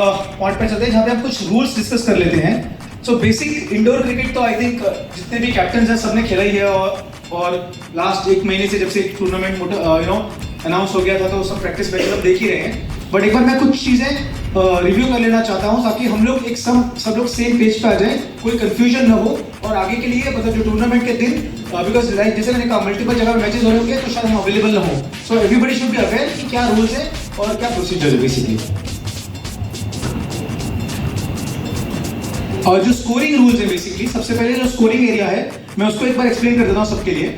Point पे चलते हैं जहाँ पे हम कुछ रूल्स डिस्कस कर लेते हैं। सो बेसिक इंडोर क्रिकेट तो आई थिंक जितने भी कैप्टन हैं सबने खेला ही है और लास्ट एक महीने से जब से टूर्नामेंट अनाउंस हो गया था तो सब प्रैक्टिस बैच सब देख ही रहे हैं। बट एक बार मैं कुछ चीज़ें रिव्यू कर लेना चाहता हूँ ताकि हम लोग एक सब लोग सेम पेज पे आ जाए, कोई कंफ्यूजन ना हो और आगे के लिए मतलब जो टूर्नामेंट के दिन बिकॉज लाइक जैसे मैंने कहा मल्टीपल जगह पे मैचेस हो रहे होंगे तो शायद हम अवेलेबल ना हो। So everybody should be aware कि क्या रूल्स है और क्या प्रोसीजर है बेसिकली। और जो स्कोरिंग रूल्स है बेसिकली सबसे पहले जो स्कोरिंग एरिया है मैं उसको एक बार एक्सप्लेन कर देता हूँ सबके लिए।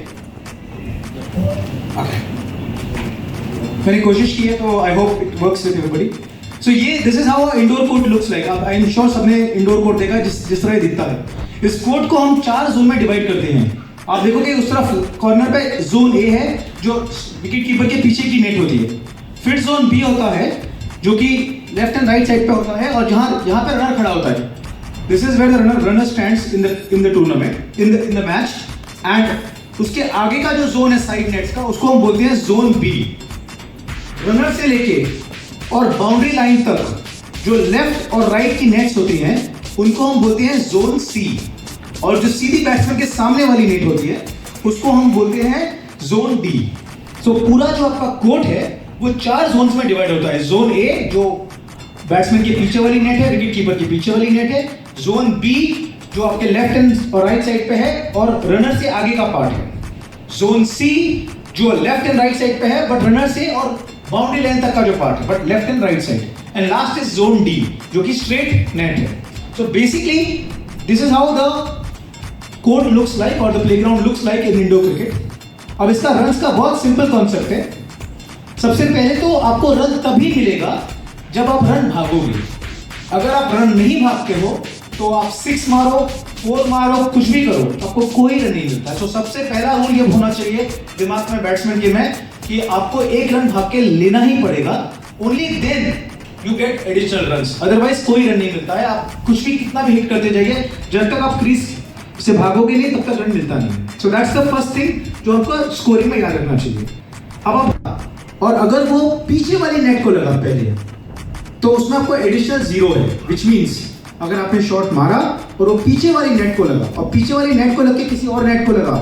मैंने कोशिश की है तो I hope it works with everybody. So ये this is how indoor court looks like. I am sure सबने इंडोर कोर्ट देखा जिस तरह दिखता है। इस कोर्ट को हम 4 जोन में डिवाइड करते हैं। आप देखोगे उस तरफ कॉर्नर पे जोन ए है जो विकेट कीपर के पीछे की नेट होती है। फिर जोन बी होता है जो कि लेफ्ट एंड राइट साइड पे होता है और जहां पे रनर खड़ा होता है। This is where the runner stands in the tournament in the match and उसके आगे का जो जोन है साइड नेट्स का उसको हम बोलते हैं जोन बी। रनर से लेके और बाउंड्री लाइन तक जो लेफ्ट और राइट की नेट्स होती हैं उनको हम बोलते हैं जोन सी। और जो सीधी बैट्समैन के सामने वाली नेट होती है उसको हम बोलते हैं जोन डी। सो पूरा जो आपका कोर्ट है वो 4 जोन्स में डिवाइड होता है। जोन ए जो बैट्समैन के पीछे वाली नेट है, विकेट कीपर के पीछे वाली नेट है। जोन बी जो आपके लेफ्ट एंड और राइट साइड पे है और रनर से आगे का पार्ट है। जोन सी जो लेफ्ट एंड राइट साइड पे है बट रनर से और बाउंड्री लाइन तक का जो पार्ट है but left and right side. And last is zone D जो कि स्ट्रेट नेट है। So basically this is how the court looks like और the playground looks like in indoor cricket. अब इसका रन्स का बहुत सिंपल कॉन्सेप्ट है। सबसे पहले तो आपको रन तभी मिलेगा जब आप रन भागोगे। अगर आप रन नहीं भागते हो तो आप 6 मारो 4 मारो कुछ भी करो आपको कोई रन नहीं मिलता। तो सबसे पहला रूल ये होना चाहिए दिमाग में बैट्समैन के में कि आपको 1 रन भाग के लेना ही पड़ेगा। Only then you get additional runs, otherwise कोई रन नहीं मिलता है। आप कुछ भी कितना भी हिट करते जाइए जब तक आप क्रीज से भागोगे नहीं तब तक रन मिलता नहीं। So that's the first thing जो आपको स्कोरिंग में याद रखना चाहिए। अब आप और अगर वो पीछे वाली नेट को लगा पहले तो उसमें आपको एडिशनल 0 है। विच मीन्स अगर आपने शॉट मारा और वो पीछे वाली नेट को लगा और पीछे वाली नेट को लग के किसी और नेट को लगा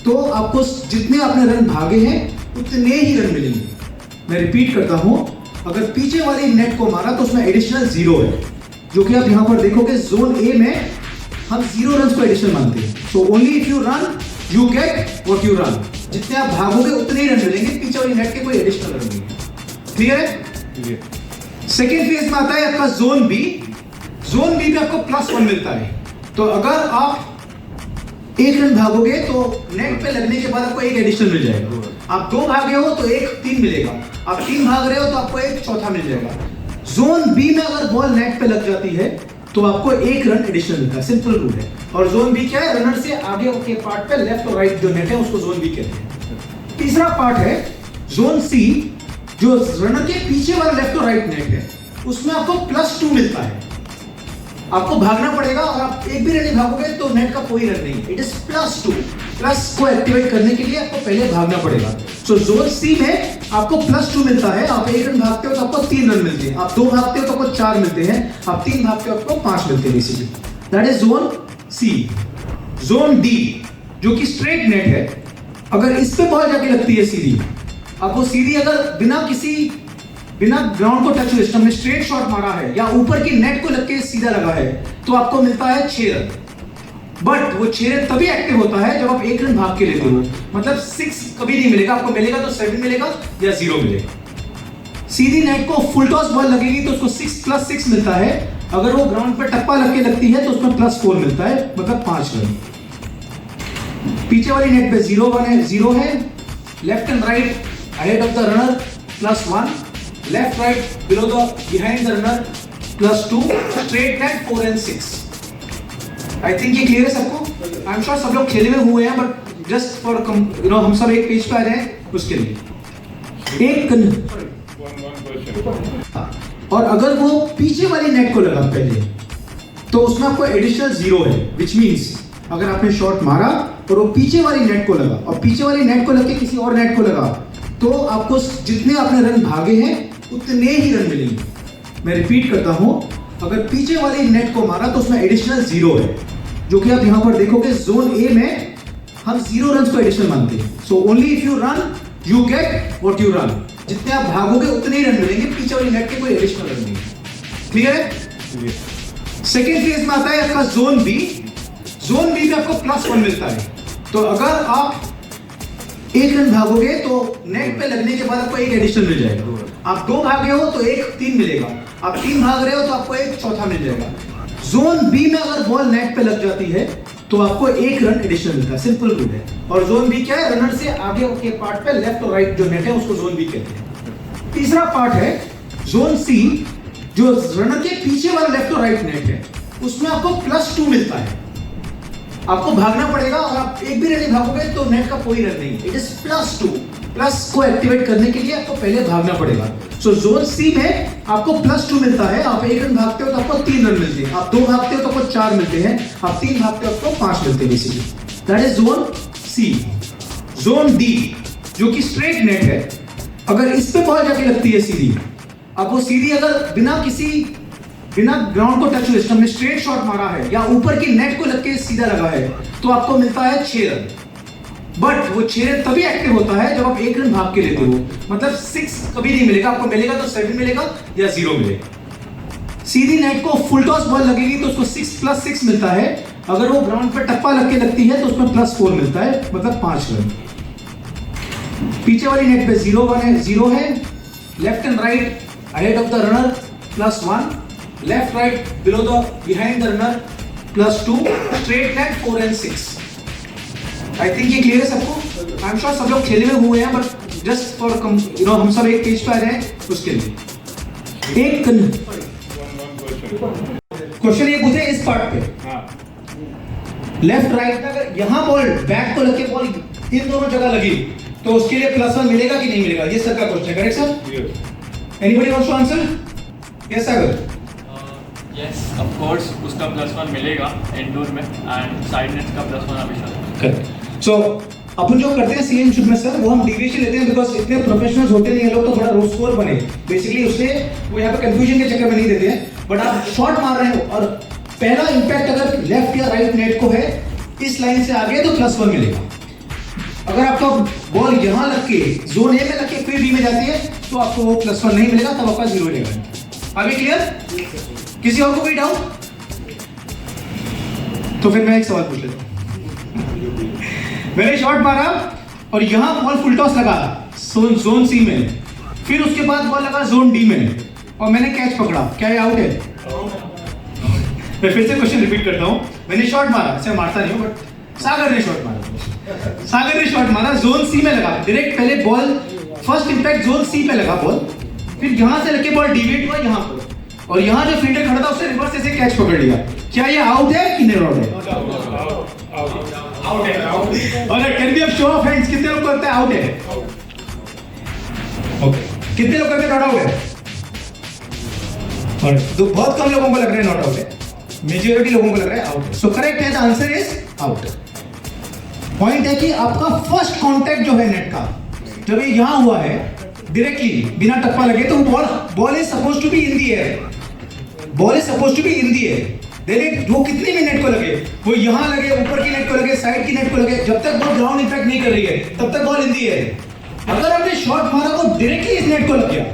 तो आपको जितने आपने रन भागे हैं उतने ही रन मिलेंगे। मैं रिपीट करता हूं, अगर पीछे वाली नेट को मारा तो उसमें एडिशनल 0 है जो कि आप यहां पर देखोगे। जोन ए में हम 0 रन को एडिशनल मानते हैं। So only if you run you get what you run. जितने आप भागोगे उतने ही रन मिलेंगे, पीछे वाली नेट के कोई एडिशनल रन नहीं है। क्लियर है? सेकेंड फेज में आता है आपका जोन बी। जोन बी में आपको +1 मिलता है। तो अगर आप 1 रन भागोगे तो नेट पे लगने के बाद आपको 1 एडिशनल मिल जाएगा। आप 2 भागे हो तो 1 3 मिलेगा। आप 3 भाग रहे हो तो आपको 1 चौथा मिल जाएगा। जोन बी में अगर बॉल नेट पे लग जाती है तो आपको 1 रन एडिशनल मिलता है। सिंपल रूल है। और जोन बी क्या है? रनर से आगे के पार्ट पे लेफ्ट और राइट जो नेट है उसको जोन बी कहते हैं। तीसरा पार्ट है जोन सी जो रनर के पीछे वाला लेफ्ट और राइट नेट है उसमें आपको +2 मिलता है। आपको भागना पड़ेगा और आप एक भी रन नहीं भागोगे तो नेट का कोई रन नहीं है। It is +2। प्लस को एक्टिवेट करने के लिए आपको पहले भागना पड़ेगा। सो जोन सी में आपको +2 मिलता है। आप 1 रन भागते हो तो आपको 3 रन मिलते हैं। आप 2 भागते हो तो आपको 4 मिलते हैं। आप 3 भागते हो तो आपको 5 मिलते हैं basically. That is zone C. Zone D जो कि स्ट्रेट नेट है, अगर इस पे बॉल जाके लगती है सीधी, आपको सीधी अगर बिना ग्राउंड को टच हुए हमने स्ट्रेट शॉट मारा है या ऊपर की नेट को लग के सीधा लगा है तो आपको मिलता है 6 रन। बट वो 6 रन तभी एक्टिव होता है जब आप 1 रन भाग के लेते हो। मतलब 6 कभी नहीं मिलेगा। आपको मिलेगा तो 7 मिलेगा या 0 मिलेगा। सीधी नेट को फुल टॉस बॉल लगेगी तो उसको 6 + 6 मिलता है। अगर वो ग्राउंड पर टप्पा लग के लगती है तो उसमें +4 मिलता है, मतलब 5 रन। पीछे वाली नेट पे 0 है। Left and right ahead of the runner +1, left right behind the runner +2, straight net 4 and 6. I think ये क्लियर है सबको? I'm sure सब लोग खेले में हुए हैं बट जस्ट फॉर हम सब एक पेज पे आ जाए उसके लिए एक और अगर वो पीछे वाली नेट को लगा पहले तो उसमें आपको एडिशनल 0 है। विच मीन्स अगर आपने शॉट मारा और वो पीछे वाली नेट को लगा और पीछे वाली नेट को लग के किसी और नेट को लगा तो आपको जितने आपने रन भागे हैं उतने ही रन मिलेंगे। मैं रिपीट करता हूं, अगर पीछे वाली नेट को मारा तो उसमें एडिशनल 0 है, जो कि आप यहां पर देखोगे जोन ए में हम 0 रन को एडिशनल मानते हैं। So only if you run you get what you run, जितने आप भागोगे उतने ही रन मिलेंगे, पीछे वाली नेट के कोई एडिशनल रन नहीं। क्लियर है? सेकेंड फेज में आता है आपका जोन बी। जोन बी में आपको +1 मिलता है। तो अगर आप 1 रन भागोगे तो नेट पे लगने के बाद आपको 1 एडिशनल मिल जाएगा। आप 2 भागे हो तो 1 3 मिलेगा, आप 3 भाग रहे हो तो आपको 1 चौथा मिल जाएगा। जोन बी में अगर बॉल नेट पे लग जाती है तो आपको 1 रन एडिशनल मिलता है। सिंपल रूल है। और जोन बी क्या है? रनर से आगे के पार्ट पे लेफ्ट और राइट जो नेट है उसको जोन बी कहते हैं। तीसरा पार्ट है जोन सी, जो रनर के पीछे वाला लेफ्ट और राइट नेट है, उसमें आपको +2 मिलता है। आपको भागना पड़ेगा और आप एक भी रन नहीं भागोगे तो नेट का कोई रन नहीं। It is +2। प्लस को एक्टिवेट करने के लिए आपको पहले भागना पड़ेगा। सो जोन सी में आपको +2 मिलता है। आप 1 रन भागते हो तो आपको 3 रन मिलते हैं, आप 2 भागते हो तो आपको 4 मिलते हैं, आप 3 भागते हो तो आपको 5 मिलते हैं basically. That is zone C. Zone D जो कि स्ट्रेट नेट है, अगर इस पे बॉल जाके लगती है सीधी, अब वो सीधी अगर बिना ग्राउंड को टच हुए हमने स्ट्रेट शॉट मारा है या ऊपर की नेट को लग के सीधा लगा है तो आपको मिलता है 6 रन। बट वो 6 रन तभी एक्टिव होता है जब आप 1 रन भाग के लेते हो, मतलब 6 कभी नहीं मिलेगा आपको, मिलेगा तो 7 मिलेगा या 0 मिलेगा। सीधी नेट को फुल टॉस बॉल लगेगी तो उसको 6 + 6 मिलता है। अगर वो ग्राउंड पर टप्पा लग के लगती है तो उसमें +4 मिलता है, मतलब 5 रन। पीछे वाली नेट पे 0 है, left and right ahead of the runner +1, left right below the behind the runner +2, straight net 4 and 6। I think ये क्लियर है सबको? आई एम श्योर सब लोग खेले में हुए हैं, बट जस्ट फॉर हम सब एक पेज पे आ जाए उसके लिए। एक क्वेश्चन ये पूछे इस पार्ट पे, लेफ्ट राइट में अगर यहां बॉल बैट को लगे, बॉल इन दोनों जगह लगी तो उसके लिए +1 मिलेगा कि नहीं मिलेगा? ये सर का क्वेश्चन है। Correct sir? Anybody wants to answer? Yes sir. Yes of course उसका +1 मिलेगा इंडोर में, एंड साइड नेट का +1 हमेशा। करेक्ट। सो अपन जो करते हैं सीएमशिप में सर, वो हम डेविएशन लेते हैं बिकॉज इतने प्रोफेशनल्स होते नहीं है लोग, तो थोड़ा रो स्कोर बने बेसिकली, उससे वो यहाँ पे कंफ्यूजन के चक्कर में नहीं देते हैं। बट आप शॉट मार रहे हो और पहला इंपैक्ट अगर लेफ्ट या राइट नेट को है इस लाइन से आगे तो +1 मिलेगा। अगर आपका बॉल यहाँ लग के जोन ए में लग के फिर बी में जाती है तो आपको वो +1 नहीं मिलेगा, तब आपका 0 मिलेगा। अभी क्लियर? किसी और को कोई डाउट? तो फिर मैं एक सवाल पूछ लेता हूँ। मैंने शॉट मारा और यहां बॉल फुल टॉस लगा जोन सी में, फिर उसके बाद बॉल लगा जोन डी में और मैंने कैच पकड़ा, क्या ये आउट है? मैं फिर से क्वेश्चन रिपीट करता हूं। मैंने शॉट मारा, ऐसे मारता नहीं हूं, बट सागर ने शॉट मारा। सागर ने शॉट मारा, जोन सी में लगा डायरेक्ट, पहले बॉल फर्स्ट इंपैक्ट जोन सी पे लगा बॉल, फिर यहां से लेके बॉल डिवेट हुआ यहां पर, और यहां जो फील्डर खड़ा था उससे रिवर्स ऐसे कैच पकड़ लिया। क्या ये आउट है कि नहीं आउट है? आउट है। और can be a show off hands, कितने लोग करते हैं आउट है? ओके, कितने लोग करते हैं नॉट आउट है? और तो बहुत कम लोगों को लग रहा है नॉट आउट है, मेजॉरिटी लोगों को लग रहा है आउट है। सो करेक्ट है, the answer is out. Point है कि आपका फर्स्ट कांटेक्ट जो है नेट का, जब ये यहां हुआ है डायरेक्टली बिना टप्पा लगे, तो ball is supposed to be in the air, ball is supposed to be in the air. Then वो कितने भी नेट को लगे, वो यहां लगे, ऊपर की नेट को लगे, साइड की नेट को लगे, जब तक बॉल ग्राउंड इंपैक्ट नहीं कर रही है तब तक बॉल इन द एयर। अगर आपने शॉट मारा वो डायरेक्टली इस नेट को लग गया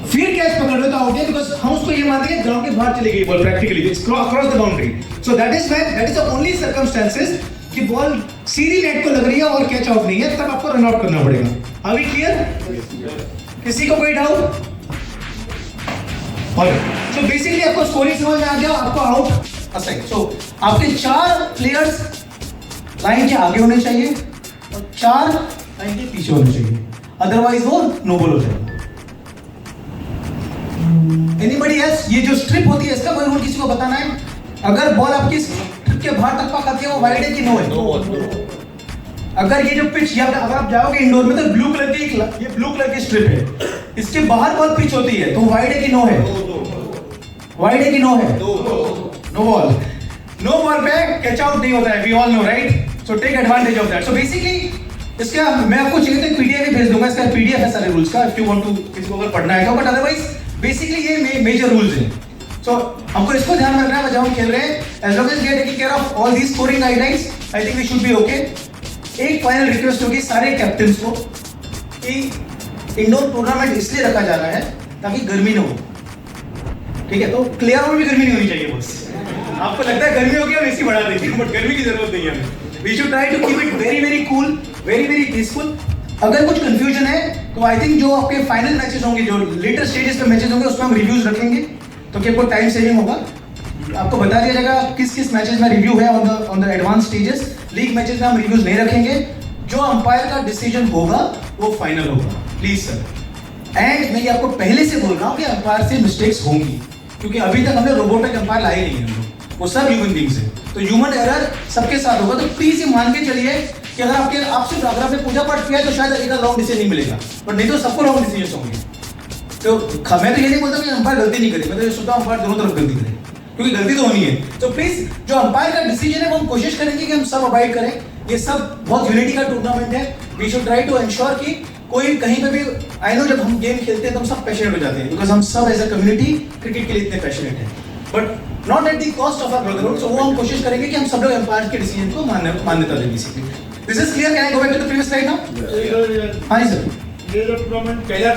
फिर कैच पकड़ लो तो आउट है, बिकॉज़ हम उसको ये मानते हैं ग्राउंड के बाहर चली गई ball, practically it's cross the boundary. So that is the only circumstances कि बॉल सीधी नेट को लग रही है और कैच आउट नहीं है, तब आपको रन आउट करना पड़ेगा। Are we clear? किसी को कोई डाउट? सो बेसिकली आपको स्कोरिंग समझ में आ गया, आपको आउट असाइन। सो आपके 4 प्लेयर्स लाइन के आगे होने चाहिए और 4 लाइन के पीछे होने चाहिए, अदरवाइज वो नो बॉल हो जाएगा। Anybody else? ये जो स्ट्रिप होती है इसका कोई रूल किसी को बताना है? अगर बॉल आपकी स्ट्रिप के बाहर टप्पा खाती है वो वाइड है कि नो है? अगर ये जो पिच या अगर आप जाओगे इंडोर में तो ब्लू कलर की ये ब्लू कलर की स्ट्रिप है, इसके बाहर बॉल पिच होती है तो वाइड है कि नो है? वाइड है कि नो है? No ball. नो बॉल पे कैच आउट नहीं होता है, we all know right? So take advantage of that. So basically इसका मैं आपको चाहिए तो पीडीएफ भी भेज दूंगा, इसका पीडीएफ है सारे रूल्स का, इफ यू वांट टू, किसी को अगर पढ़ना है तो, बट अदरवाइज बेसिकली ये मेजर रूल्स हैं. सो हमको इसको ध्यान में रखना है जब हम खेल रहे हैं. As long as we are taking care of all these scoring guidelines, I think we should be okay. एक फाइनल रिक्वेस्ट होगी सारे कैप्टन्स को कि इंडोर टूर्नामेंट इसलिए रखा जा रहा है ताकि गर्मी न हो. ठीक है, तो क्लियर में भी गर्मी नहीं होनी चाहिए. बस आपको लगता है गर्मी होगी हम एसी बढ़ा देंगे, बट गर्मी की जरूरत नहीं है हमें. We should try to keep it very very cool, very very peaceful. अगर कुछ कंफ्यूजन है तो आई थिंक जो आपके फाइनल मैचेस होंगे, जो लेटर स्टेजेस पे मैचेस होंगे, उसमें हम रिव्यूज रखेंगे तो कि आपको टाइम सेविंग होगा. आपको बता दिया जाएगा किस किस मैचेस में रिव्यू है on the advance stages. League matches में हम रिव्यूज नहीं रखेंगे. जो अंपायर का डिसीजन होगा वो फाइनल होगा. Please sir. एंड मैं ये आपको पहले से बोल रहा हूँ कि अंपायर से मिस्टेक्स होंगी, क्योंकि अभी तक हमने रोबोटिक अंपायर लाए नहीं है. वो सब ह्यूमन बींग्स है, तो ह्यूमन एरर सबके साथ होगा. तो प्लीज ये मान के चलिए कि अगर आपसे अगर आपने पूजा पाठ किया है तो शायद एक रॉन्ग डिसीजन नहीं मिलेगा, बट नहीं तो सबको रॉन्ग डिसीजन होंगे. तो मैं तो ये नहीं बोलता कि अंपायर गलती नहीं करे, मैं तो ये सोचता हूँ अंपायर दोनों तरफ गलती करे, क्योंकि गलती तो होनी है. तो प्लीज जो अंपायर का डिसीजन है वो हम कोशिश करेंगे कि हम सब अवॉइड करें. ये सब बहुत यूनिटी का टूर्नामेंट है. We should try to ensure कि कोई कहीं पे भी, आई नो जब हम गेम खेलते हैं तो हम सब पैशनेट हो जाते हैं, बिकॉज हम सब एज अ कम्युनिटी क्रिकेट के लिए इतने पैशनेट हैं, but not at the cost of our brotherhood. So वो हम कोशिश करेंगे कि हम सब लोग एम्पायर के डिसीजन को मान्यता दें. Basically this is clear. Can I go back to the previous slide now? हाँ जी सर. ये जो टूर्नामेंट पहला